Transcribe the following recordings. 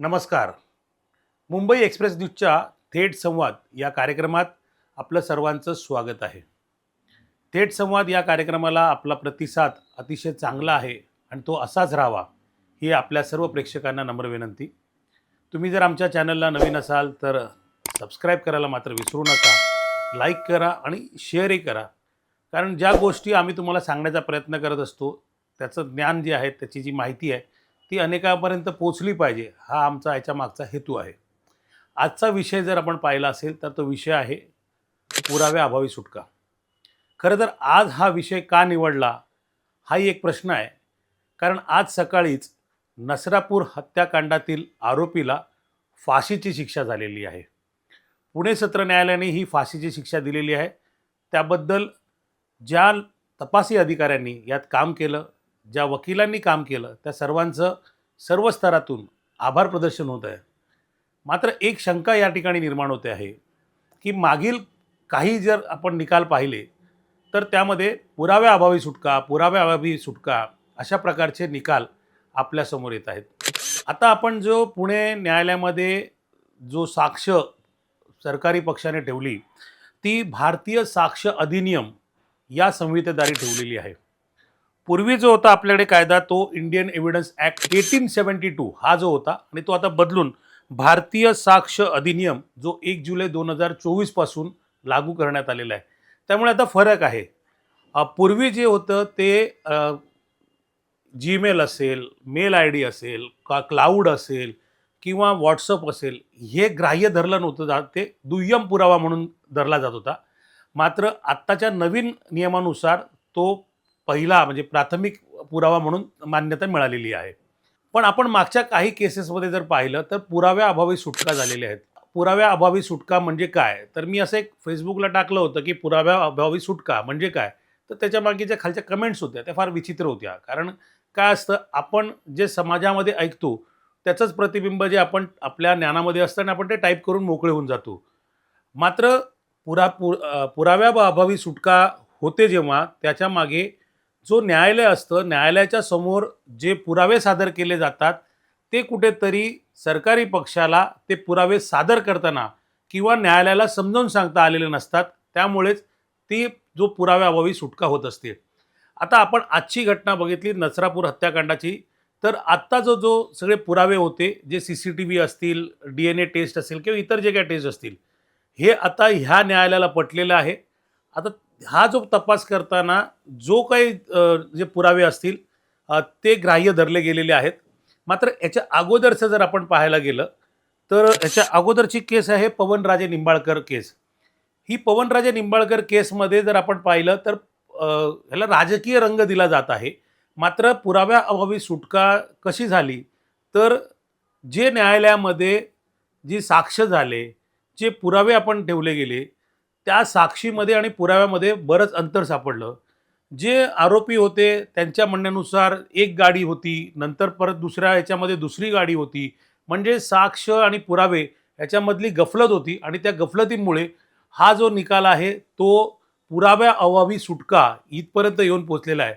नमस्कार. मुंबई एक्सप्रेस न्यूजच्या थेट संवाद या कार्यक्रमात आपलं सर्वांचं स्वागत आहे. थेट संवाद या कार्यक्रमाला आपला प्रतिसाद अतिशय चांगला आहे आणि तो असाच राहावा ही आपल्या सर्व प्रेक्षकांना नम्र विनंती. तुम्ही जर आमच्या चॅनलला नवीन असाल तर सबस्क्राईब करायला मात्र विसरू नका. लाईक करा आणि शेअरही करा. कारण ज्या गोष्टी आम्ही तुम्हाला सांगण्याचा प्रयत्न करत असतो त्याचं ज्ञान जे आहे, त्याची जी माहिती आहे ती अनेकांपर्यंत पोचली पाहिजे, हा आमचा याच्या मागचा हेतू आहे. आजचा विषय जर आपण पाहिला असेल तर तो विषय आहे पुराव्याअभावी सुटका. खरं तर आज हा विषय का निवडला हाही एक प्रश्न आहे. कारण आज सकाळीच नसरापूर हत्याकांडातील आरोपीला फाशीची शिक्षा झालेली आहे. पुणे सत्र न्यायालयाने ही फाशीची शिक्षा दिलेली आहे. त्याबद्दल ज्या तपासी अधिकाऱ्यांनी यात काम केलं, ज्या वकिलांनी काम केलं, त्या सर्वांचं सर्व स्तरातून आभार प्रदर्शन होत आहे. मात्र एक शंका या ठिकाणी निर्माण होते आहे की मागील काही जर आपण निकाल पाहिले तर त्यामध्ये पुराव्याअभावी सुटका अशा प्रकारचे निकाल आपल्यासमोर येत आहेत. आता आपण जो पुणे न्यायालयामध्ये जो साक्ष सरकारी पक्षाने ठेवली ती भारतीय साक्ष अधिनियम या संहितेद्वारे ठेवलेली आहे. पूर्वी जो होता आपल्याकडे कायदा तो इंडियन एव्हिडन्स ॲक्ट 1872 हा जो होता आणि तो आता बदलून भारतीय साक्ष अधिनियम जो 1 जुलै 2024 पासून लागू करण्यात आलेला आहे. त्यामुळे आता फरक आहे. पूर्वी जे होतं ते जीमेल असेल, मेल आय डी असेल, क्लाउड असेल किंवा व्हॉट्सअप असेल, हे ग्राह्य धरलं नव्हतं जात, ते दुय्यम पुरावा म्हणून धरला जात होता. मात्र आत्ताच्या नवीन नियमानुसार तो पहिला म्हणजे प्राथमिक पुरावा म्हणून मान्यता मिळालेली आहे. पण आपण मागच्या काही केसेसमध्ये जर पाहिलं तर पुराव्याअभावी सुटका झालेल्या आहेत. पुराव्याअभावी सुटका म्हणजे काय, तर मी असं एक फेसबुकला टाकलं होतं की पुराव्याअभावी सुटका म्हणजे काय, तर त्याच्या मागे ज्या खालच्या कमेंट्स होत्या त्या फार विचित्र होत्या. कारण काय असतं, आपण जे समाजामध्ये ऐकतो त्याचंच प्रतिबिंब जे आपण आपल्या ज्ञानामध्ये असताना आपण ते टाईप करून मोकळे होऊन जातो. मात्र पुराव्याअभावी सुटका होते जेव्हा त्याच्या मागे जो न्यायालय असतं, न्यायालयाच्या समोर जे पुरावे सादर केले जातात ते कुठेतरी सरकारी पक्षाला ते पुरावे सादर करताना किंवा न्यायालयाला समजावून सांगता आलेले नसतात. त्यामुळेच ती जो पुराव्याअभावी सुटका होत असते. आता आपण आजची घटना बघितली नसरापूर हत्याकांडाची, तर आत्ता जो सगळे पुरावे होते, जे CCTV असतील, DNA टेस्ट असेल किंवा इतर जे काही टेस्ट असतील, हे आता ह्या न्यायालयाला पटलेलं आहे. आता हा जो तपास करताना जो काही जे पुरावे असतील ते ग्राह्य धरले गेलेले आहेत. मात्र याच्या अगोदरचं जर आपण पाहायला गेलं तर याच्या अगोदरची केस आहे पवनराजे निंबाळकर केस. ही पवनराजे निंबाळकर केसमध्ये जर आपण पाहिलं तर ह्याला राजकीय रंग दिला जात आहे. मात्र पुराव्याअभावी सुटका कशी झाली, तर जे न्यायालयामध्ये जी साक्ष झाले, जे पुरावे आपण ठेवले गेले, त्या साक्षीमध्ये आणि पुराव्यामध्ये बरंच अंतर सापडलं. जे आरोपी होते त्यांच्या म्हणण्यानुसार एक गाडी होती, नंतर परत दुसऱ्या ह्याच्यामध्ये दुसरी गाडी होती. म्हणजे साक्ष आणि पुरावे ह्याच्यामधली गफलत होती आणि त्या गफलतीमुळे हा जो निकाल आहे तो पुराव्याअभावी सुटका इथपर्यंत येऊन पोचलेला आहे.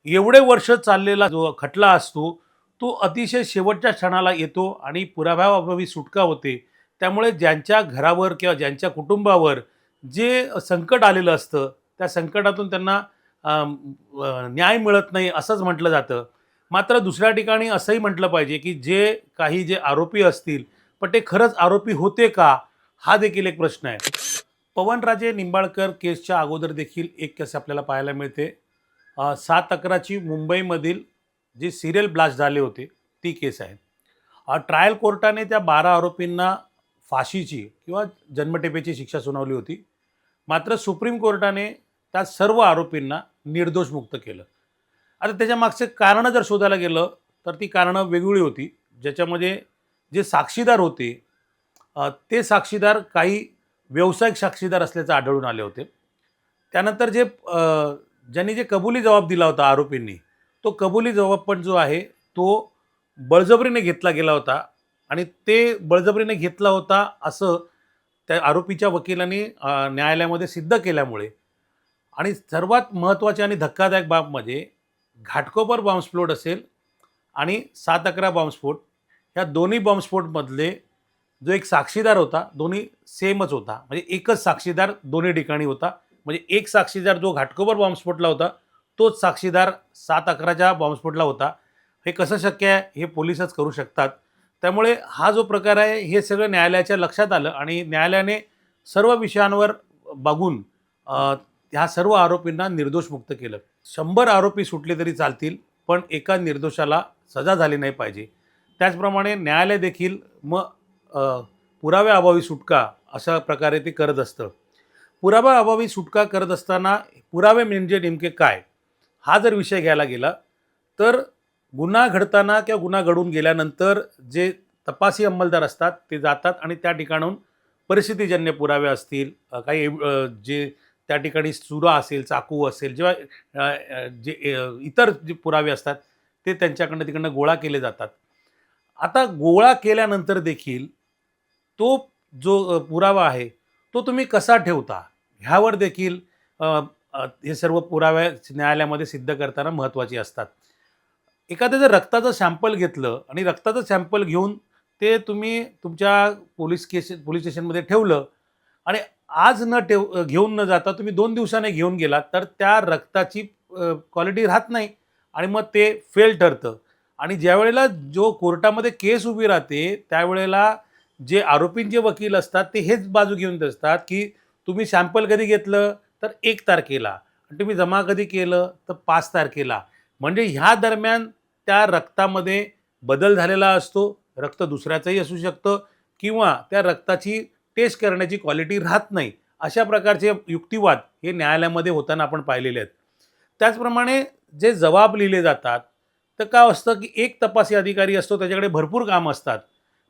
एवढे वर्ष चाललेला जो खटला असतो तो अतिशय शेवटच्या क्षणाला येतो आणि पुराव्याअभावी सुटका होते. त्यामुळे ज्यांच्या घरावर किंवा ज्यांच्या कुटुंबावर जे संकट आलेलं असतं त्या संकटातून त्यांना न्याय मिळत नाही असंच म्हटलं जातं. मात्र दुसऱ्या ठिकाणी असंही म्हटलं पाहिजे की जे काही जे आरोपी असतील पण ते खरंच आरोपी होते का, हा देखील एक प्रश्न आहे. पवनराजे निंबाळकर केसच्या अगोदर देखील एक केस आपल्याला पाहायला मिळते. 7/11ची मुंबईमधील जे सिरियल ब्लास्ट झाले होते ती केस आहे. ट्रायल कोर्टाने त्या 12 आरोपींना फाशीची किंवा जन्मठेपेची शिक्षा सुनावली होती. मात्र सुप्रीम कोर्टाने त्या सर्व आरोपींना निर्दोष मुक्त केलं. आता त्याच्या मागचे कारणं जर शोधायला गेलं तर ती कारणं वेगवेगळी होती. ज्याच्यामध्ये जे साक्षीदार होते ते साक्षीदार काही व्यावसायिक साक्षीदार असल्याचं आढळून आले होते. त्यानंतर ज्यांनी जे कबुली जबाब दिला होता आरोपींनी, तो कबुली जबाब पण जो आहे तो बळजबरीने घेतला गेला होता आणि ते बळजबरीने घेतला होता असं त्या आरोपीच्या वकिलांनी न्यायालयामध्ये सिद्ध केल्यामुळे आणि सर्वात महत्त्वाची आणि धक्कादायक बाब म्हणजे घाटकोपर बॉम्बस्फोट असेल आणि 7/11 बॉम्बस्फोट ह्या दोन्ही बॉम्बस्फोटमधले जो एक साक्षीदार होता, दोन्ही सेमच होता. म्हणजे एकच साक्षीदार दोन्ही ठिकाणी होता. म्हणजे एक साक्षीदार जो घाटकोपर बॉम्बस्फोटला होता, तोच साक्षीदार 7/11च्या बॉम्बस्फोटला होता. हे कसं शक्य आहे? हे पोलिसच करू शकतात. त्यामुळे हा जो प्रकार आहे, हे सगळं न्यायालयाच्या लक्षात आलं आणि न्यायालयाने सर्व विषयांवर बघून ह्या सर्व आरोपींना निर्दोष मुक्त केलं. 100 आरोपी सुटले तरी चालतील, पण एका निर्दोषाला सजा झाली नाही पाहिजे. त्याचप्रमाणे न्यायालय देखील मग पुराव्याअभावी सुटका अशा प्रकारे ते करत असतं. पुराव्याअभावी सुटका करत असताना पुरावे म्हणजे नेमके काय? हा जर विषय घ्यायला गेला तर गुन्हा घडताना किंवा गुन्हा घडून गेल्यानंतर जे तपासी अंमलदार असतात ते जातात आणि त्या ठिकाणाहून परिस्थितीजन्य पुरावे असतील, काही जे त्या ठिकाणी सुरा असेल, चाकू असेल, जेव्हा जे इतर जे पुरावे असतात ते त्यांच्याकडनं तिकडनं गोळा केले जातात. आता गोळा केल्यानंतर देखील तो जो पुरावा आहे तो तुम्ही कसा ठेवता ह्यावर देखील अ, हे सर्व पुरावे न्यायालयामध्ये सिद्ध करताना महत्त्वाचे असतात. एखाद्या जर रक्ताचं सॅम्पल घेतलं आणि रक्ताचं सॅम्पल घेऊन ते तुम्ही तुमच्या पोलीस स्टेशनमध्ये ठेवलं आणि आज घेऊन न जाता तुम्ही 2 दिवसाने घेऊन गेलात तर त्या रक्ताची क्वालिटी राहत नाही आणि मग ते फेल ठरतं. आणि ज्यावेळेला जो कोर्टामध्ये केस उभी राहते त्यावेळेला जे आरोपींचे वकील असतात ते हेच बाजू घेऊन असतात की तुम्ही सॅम्पल कधी घेतलं तर 1 तारखेला आणि तुम्ही जमा कधी केलं तर 5 तारखेला. म्हणजे ह्या दरम्यान त्या रक्तामध्ये बदल झालेला असतो, रक्त दुसऱ्याचंही असू शकतं किंवा त्या रक्ताची टेस्ट करण्याची क्वालिटी राहत नाही. अशा प्रकारचे युक्तिवाद हे न्यायालयामध्ये होताना आपण पाहिलेले आहेत. त्याचप्रमाणे जे जबाब लिहिले जातात तर काय असतं की एक तपासी अधिकारी असतो, त्याच्याकडे भरपूर कामं असतात.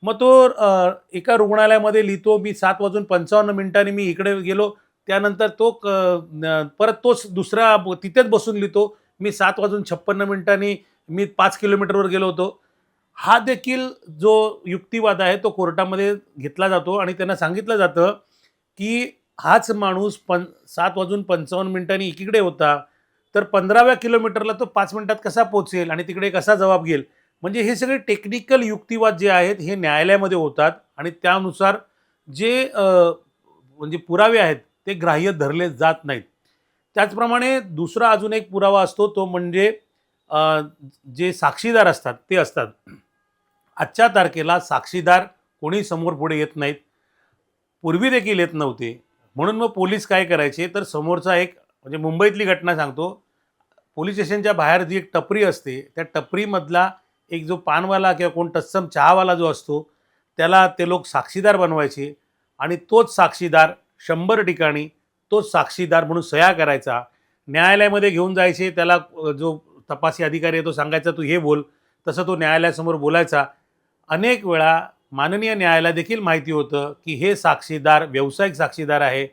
मग तो एका रुग्णालयामध्ये लिहितो मी 7:55 मी इकडे गेलो, त्यानंतर तो परत तोच दुसरा तिथेच बसून लिहितो मी 7:56 मी 5 किलोमीटरवर गेलो होतो. हा देखील जो युक्तिवाद आहे तो कोर्टामध्ये घेतला जातो आणि त्यांना सांगितलं जातं की हाच माणूस 7:55 एकीकडे होता, तर 15व्या किलोमीटरला तो 5 मिनिटात कसा पोहोचेल आणि तिकडे कसा जबाब घेईल. म्हणजे हे सगळे टेक्निकल युक्तिवाद जे आहेत हे न्यायालयामध्ये होतात आणि त्यानुसार जे म्हणजे पुरावे आहेत ते ग्राह्य धरले जात नाहीत. त्याचप्रमाणे दुसरा अजून एक पुरावा असतो तो म्हणजे जे साक्षीदार असतात ते असतात. आजच्या तारखेला साक्षीदार कोणी समोर पुढे येत नाहीत. पूर्वी देखील येत नव्हते. म्हणून मग पोलीस काय करायचे तर समोरचा एक म्हणजे मुंबईतली घटना सांगतो. पोलीस स्टेशनच्या बाहेर जी एक टपरी असते त्या टपरीमधला एक जो पानवाला किंवा कोण तत्सम चहावाला जो असतो त्याला ते लोक साक्षीदार बनवायचे आणि तोच साक्षीदार 100 ठिकाणी तोच साक्षीदार म्हणून सह्या करायचा. न्यायालयामध्ये घेऊन जायचे त्याला जो तपासी अधिकारी आहे तो सांगायचा तू हे बोल, तसं तो न्यायालयासमोर बोलायचा. अनेक वेळा माननीय न्यायालयाला देखील माहिती होतं की हे साक्षीदार व्यावसायिक साक्षीदार आहे,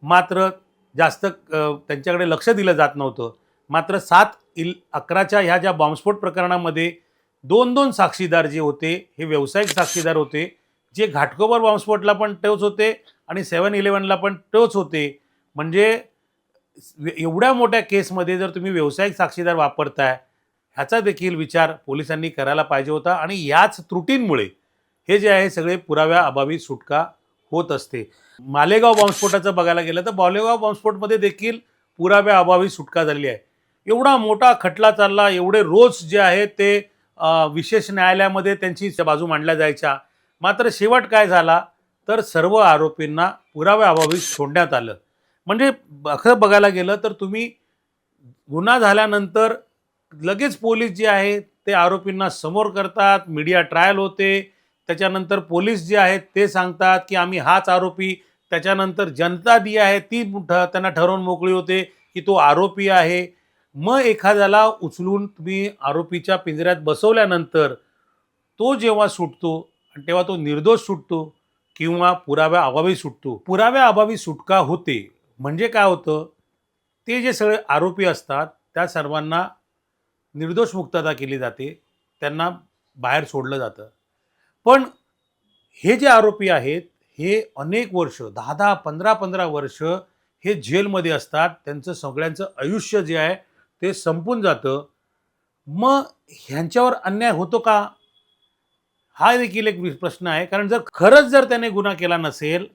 मात्र जास्त त्यांच्याकडे लक्ष दिलं जात नव्हतं. मात्र 7/11च्या ह्या ज्या बॉम्बस्फोट प्रकरणामध्ये 2-2 साक्षीदार जे होते हे व्यावसायिक साक्षीदार होते, जे घाटकोपर बॉम्बस्फोटला पण तोच होते आणि 7/11ला पण तोच होते. म्हणजे एवढ्या मोठ्या केसमध्ये जर तुम्ही व्यावसायिक साक्षीदार वापरताय ह्याचा देखील विचार पोलिसांनी करायला पाहिजे होता आणि याच त्रुटींमुळे हे जे आहे सगळे पुराव्याअभावी सुटका होत असते. मालेगाव बॉम्बस्फोटाचं बघायला गेलं तर मालेगाव बॉम्बस्फोटमध्ये देखील पुराव्याअभावी सुटका झालेली आहे. एवढा मोठा खटला चालला, एवढे रोज जे आहे ते विशेष न्यायालयामध्ये त्यांची बाजू मांडल्या जायच्या. मात्र शेवट काय झाला तर सर्व आरोपींना पुराव्याअभावी सोडण्यात आलं. म्हणजे खरं बघायला गेलं तर तुम्ही गुन्हा झाल्यानंतर लगेच पोलीस जे आहे ते आरोपींना समोर करतात, मीडिया ट्रायल होते. त्याच्यानंतर पोलीस जे आहेत ते सांगतात की आम्ही हाच आरोपी. त्याच्यानंतर जनता जी आहे ती त्यांना ठरवून मोकळी होते की तो आरोपी आहे. मग एखाद्याला उचलून तुम्ही आरोपीच्या पिंजऱ्यात बसवल्यानंतर तो जेव्हा सुटतो आणि तेव्हा तो निर्दोष सुटतो किंवा पुराव्याअभावी सुटतो. पुराव्याअभावी सुटका होते म्हणजे काय होतं, ते जे सगळे आरोपी असतात त्या सर्वांना निर्दोष मुक्तता केली जाते, त्यांना बाहेर सोडलं जातं. पण हे जे आरोपी आहेत हे अनेक वर्ष 10-10, 15-15 वर्ष हे जेलमध्ये असतात. त्यांचं सगळ्यांचं आयुष्य जे आहे ते संपून जातं. मग ह्यांच्यावर अन्याय होतो का? हा देखील एक प्रश्न आहे. कारण जर खरंच त्याने गुन्हा केला नसेल,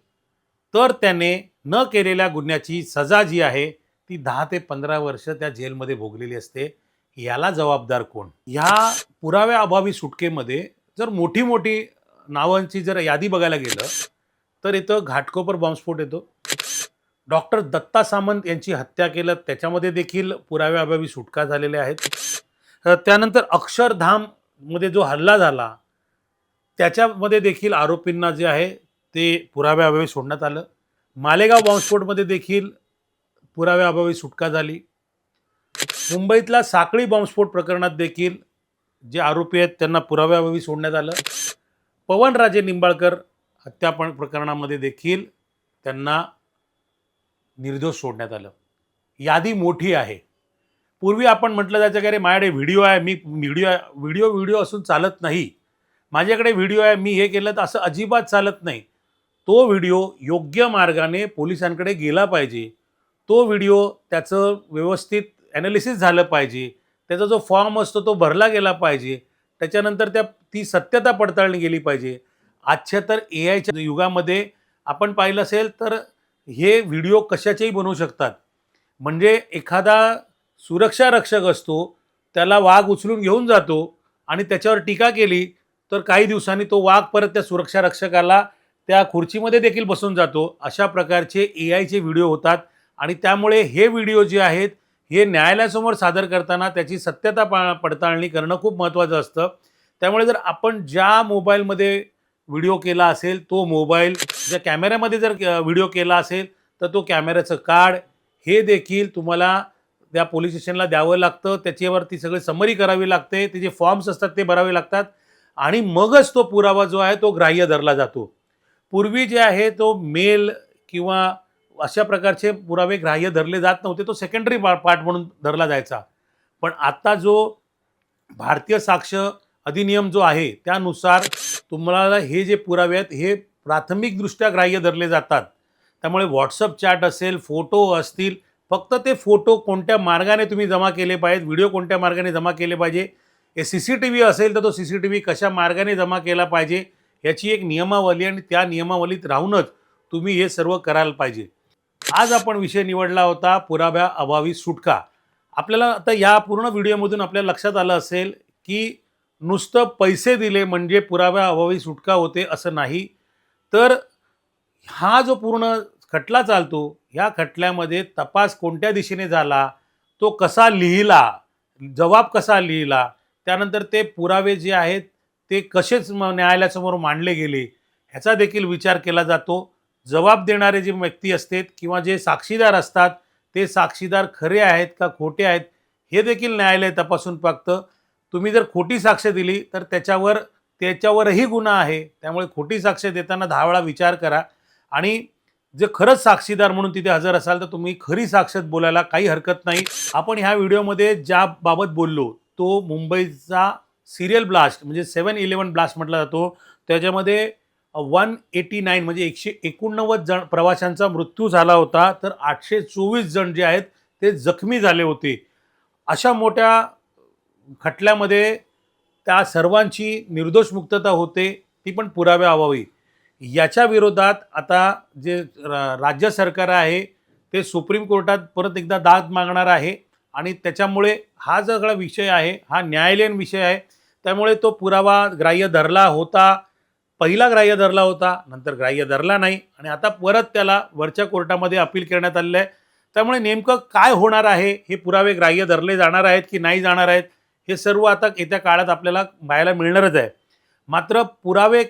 तर त्याने न केलेल्या गुन्ह्याची सजा जी आहे, ती 10 ते 15 वर्ष त्या जेलमध्ये भोगलेली असते. याला जबाबदार कोण? ह्या पुराव्याअभावी सुटकेमध्ये जर मोठी-मोठी नावांची जर यादी बघायला गेलं, तर इथं घाटकोपर बॉम्बस्फोट येतो. डॉक्टर दत्ता सामंत यांची हत्या केलं, त्याच्यामध्ये देखील पुराव्याअभावी सुटका झालेल्या आहेत. त्यानंतर अक्षरधाममध्ये जो हल्ला झाला, त्याच्यामध्ये देखील आरोपींना जे आहे ते पुराव्याअभावी सोडण्यात आलं. मालेगाव बॉम्बस्फोटमध्ये देखील पुराव्याअभावी सुटका झाली. मुंबईतला साखळी बॉम्बस्फोट प्रकरणात देखील जे आरोपी आहेत त्यांना पुराव्याअभावी सोडण्यात आलं. पवनराजे निंबाळकर हत्या प्रकरणामध्ये देखील त्यांना निर्दोष सोडण्यात आलं. यादी मोठी आहे. पूर्वी आपण म्हटलं जायचं की अरे माझ्याकडे व्हिडिओ आहे, मी व्हिडिओ असून चालत नाही. माझ्याकडे व्हिडिओ आहे, मी हे केलं, तर असं अजिबात चालत नाही. तो व्हिडिओ योग्य मार्गाने पोलिसांकडे गेला पाहिजे. तो व्हिडिओ त्याचं व्यवस्थित ॲनालिसिस झालं पाहिजे. त्याचा जो फॉर्म असतो तो भरला गेला पाहिजे. त्याच्यानंतर ती सत्यता पडताळली गेली पाहिजे. आजच्या तर एआयच्या युगामध्ये आपण पाहिलं असेल तर हे व्हिडिओ कशाचेही बनवू शकतात. म्हणजे एखादा सुरक्षा रक्षक असतो, त्याला वाघ उचलून घेऊन जातो आणि त्याच्यावर टीका केली, तर काही दिवसांनी तो वाघ परत त्या सुरक्षा रक्षकाला त्या खुर्चीमध्ये देखील बसून जातो. अशा प्रकारचे एआयचे व्हिडिओ होतात आणि त्यामुळे हे व्हिडिओ जे आहेत, हे न्यायालयासमोर सादर करताना त्याची सत्यता पडताळणी करणं खूप महत्त्वाचं असतं. त्यामुळे जर आपण ज्या मोबाईलमध्ये व्हिडिओ केला असेल, तो मोबाईल, ज्या कॅमेऱ्यामध्ये जर व्हिडिओ केला असेल, तर तो कॅमेऱ्याचं कार्ड हे देखील तुम्हाला त्या पोलीस स्टेशनला द्यावं लागतं. त्याच्यावरती सगळी समरी करावी लागते. ते जे फॉर्म्स असतात ते भरावे लागतात आणि मगच तो पुरावा जो आहे तो ग्राह्य धरला जातो. पूर्वी जे आहे तो मेल किंवा अशा प्रकारचे पुरावे ग्राह्य धरले जात नव्हते. तो सेकंडरी पार्ट म्हणून धरला जायचा. पण आता जो भारतीय साक्ष अधिनियम जो आहे त्यानुसार तुम्हाला हे जे पुरावे आहेत हे प्राथमिकदृष्ट्या ग्राह्य धरले जातात. त्यामुळे व्हॉट्सअप चॅट असेल, फोटो असतील, फक्त ते फोटो कोणत्या मार्गाने तुम्ही जमा केले पाहिजेत, व्हिडिओ कोणत्या मार्गाने जमा केले पाहिजे, हे CCTV असेल तर तो CCTV कशा मार्गाने जमा केला पाहिजे, याची एक नियमावली आणि त्या नियमावलीत राहूनच तुम्ही हे सर्व करायला पाहिजे. आज आपण विषय निवडला होता पुराव्याअभावी सुटका. आपल्याला आता या पूर्ण व्हिडिओमधून आपल्याला लक्षात आलं असेल की नुसतं पैसे दिले म्हणजे पुराव्याअभावी सुटका होते असं नाही. तर हा जो पूर्ण खटला चालतो, ह्या खटल्यामध्ये तपास कोणत्या दिशेने झाला, तो कसा लिहिला, जबाब कसा लिहिला, त्यानंतर ते पुरावे जे आहेत ते कसेच न्यायालयासमोर मांडले गेले, ह्याचा देखील विचार केला जातो. जबाब देणारे जे व्यक्ती असतात किंवा जे साक्षीदार असतात, ते साक्षीदार खरे आहेत का खोटे आहेत, हे देखील न्यायालय तपासून बघतं. तुम्ही जर खोटी साक्ष दिली तर त्याच्यावरही गुन्हा आहे. त्यामुळे खोटी साक्ष देताना 10 वेळा विचार करा आणि जे खरंच साक्षीदार म्हणून तिथे हजर असाल तर तुम्ही खरी साक्ष बोलायला काही हरकत नाही. आपण ह्या व्हिडिओमध्ये ज्या बाबत बोललो तो मुंबईचा सिरियल ब्लास्ट म्हणजे 7/11 ब्लास्ट म्हटला जातो. त्याच्यामध्ये 189 म्हणजे 189 जण प्रवाशांचा मृत्यू झाला होता, तर 824 जण जे आहेत ते जखमी झाले होते. अशा मोठ्या खटल्यामध्ये त्या सर्वांची निर्दोष मुक्तता होते, ती पण पुराव्याअभावी. याच्या विरोधात आता जे राज्य सरकार आहे ते सुप्रीम कोर्टात परत एकदा दाद मागणार आहे आणि त्याच्यामुळे हा जो सगळा विषय आहे हा न्यायालयीन विषय आहे. त्यामुळे तो पुरावा ग्राह्य धरला होता, पहिला ग्राह्य धरला होता, नंतर ग्राह्य धरला नाही आणि आता परत त्याला वरच्या कोर्टामध्ये अपील करण्यात आलेलं आहे. त्यामुळे नेमकं काय होणार आहे, हे पुरावे ग्राह्य धरले जाणार आहेत की नाही जाणार आहेत, हे सर्व आता येत्या काळात आपल्याला पाहायला मिळणारच आहे. मात्र पुरावे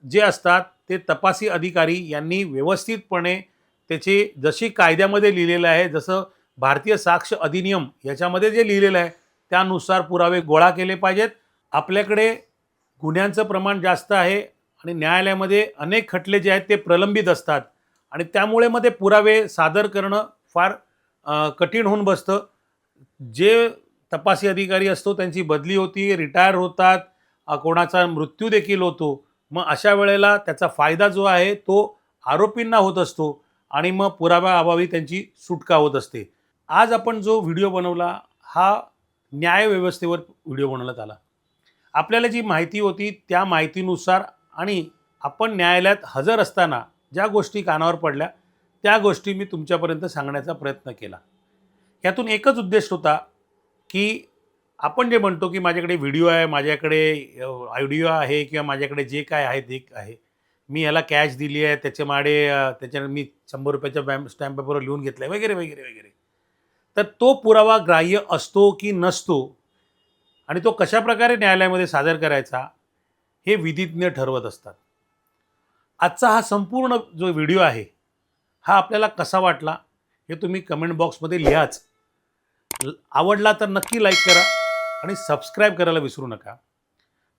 जे असतात ते तपासी अधिकारी यांनी व्यवस्थितपणे त्याचे जशी कायद्यामध्ये लिहिलेलं आहे, जसं भारतीय साक्ष अधिनियम याच्यामध्ये जे लिहिलेलं आहे त्यानुसार पुरावे गोळा केले पाहिजेत. आपल्याकडे गुन्ह्यांचं प्रमाण जास्त आहे आणि न्यायालयामध्ये अनेक खटले जे आहेत ते प्रलंबित असतात आणि त्यामुळे मध्ये पुरावे सादर करणं फार कठीण होऊन बसतं. जे तपासी अधिकारी असतो त्यांची बदली होती, रिटायर होतात, कोणाचा मृत्यू देखील होतो. मग अशा वेळेला त्याचा फायदा जो आहे तो आरोपींना होत असतो आणि मग पुराव्याअभावी त्यांची सुटका होत असते. आज आपण जो व्हिडिओ बनवला हा न्यायव्यवस्थेवर व्हिडिओ बनवण्यात आला. आपल्याला जी माहिती होती त्या माहितीनुसार आणि आपण न्यायालयात हजर असताना ज्या गोष्टी कानावर पडल्या त्या गोष्टी मी तुमच्यापर्यंत सांगण्याचा प्रयत्न केला. यातून एकच उद्देश होता, की आपण जे म्हणतो, की माझ्याकडे व्हिडिओ आहे, माझ्याकडे ऑडिओ आहे किंवा माझ्याकडे जे काय आहे ते आहे. मी ह्याला कॅश दिली आहे, त्याचे माडे त्याच्यावर मी ₹100च्या स्टॅम्प पेपरवर लिहून घेतलं वगैरे, वगैरे, वगैरे. तर तो पुरावा ग्राह्य असतो की नसतो आणि तो कशाप्रकारे न्यायालयामध्ये सादर करायचा, हे विधिज्ञ ठरवत असतात. आजचा हा संपूर्ण जो व्हिडिओ आहे, हा आपल्याला कसा वाटला, हे तुम्ही कमेंट बॉक्समध्ये लिहाच. आवडला तर नक्की लाईक करा आणि सबस्क्राईब करायला विसरू नका.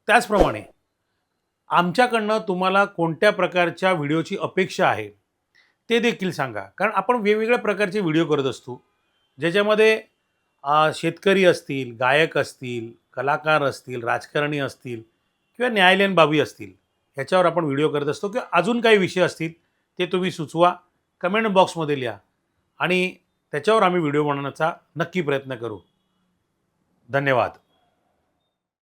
त्याचप्रमाणे आमच्याकडनं तुम्हाला कोणत्या प्रकारच्या व्हिडिओची अपेक्षा आहे, ते देखील सांगा. कारण आपण वेगवेगळ्या प्रकारचे व्हिडिओ करत असतो, ज्याच्यामध्ये शेतकरी असतील, गायक असतील, कलाकार असतील, राजकारणी असतील किंवा न्यायालयीन बाबी असतील, ह्याच्यावर आपण व्हिडिओ करत असतो किंवा अजून काही विषय असतील, ते तुम्ही सुचवा, कमेंट बॉक्समध्ये लिहा आणि त्याच्यावर आम्ही व्हिडिओ बनवण्याचा नक्की प्रयत्न करू. धन्यवाद.